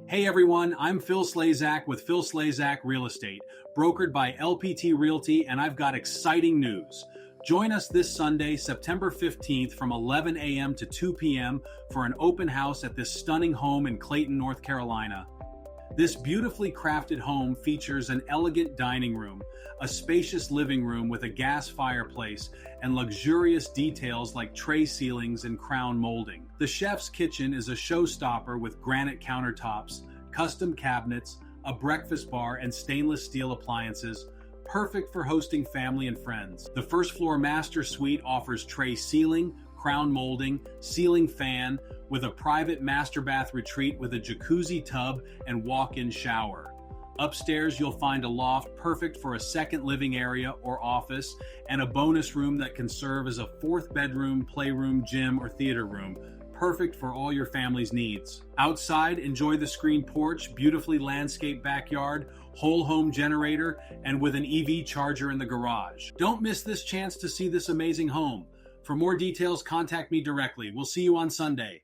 Hey everyone, I'm Phil Slazak with Phil Slazak Real Estate, brokered by LPT Realty, and I've got exciting news. Join us this Sunday, September 15th from 11 a.m. to 2 p.m. for an open house at this stunning home in Clayton, North Carolina. This beautifully crafted home features an elegant dining room, a spacious living room with a gas fireplace, and luxurious details like tray ceilings and crown molding. The chef's kitchen is a showstopper with granite countertops, custom cabinets, a breakfast bar, and stainless steel appliances, perfect for hosting family and friends. The first floor master suite offers tray ceiling, crown molding, ceiling fan, with a private master bath retreat with a jacuzzi tub and walk-in shower. Upstairs, you'll find a loft perfect for a second living area or office, and a bonus room that can serve as a fourth bedroom, playroom, gym, or theater room, perfect for all your family's needs. Outside, enjoy the screened porch, beautifully landscaped backyard, whole home generator, and with an EV charger in the garage. Don't miss this chance to see this amazing home. For more details, contact me directly. We'll see you on Sunday.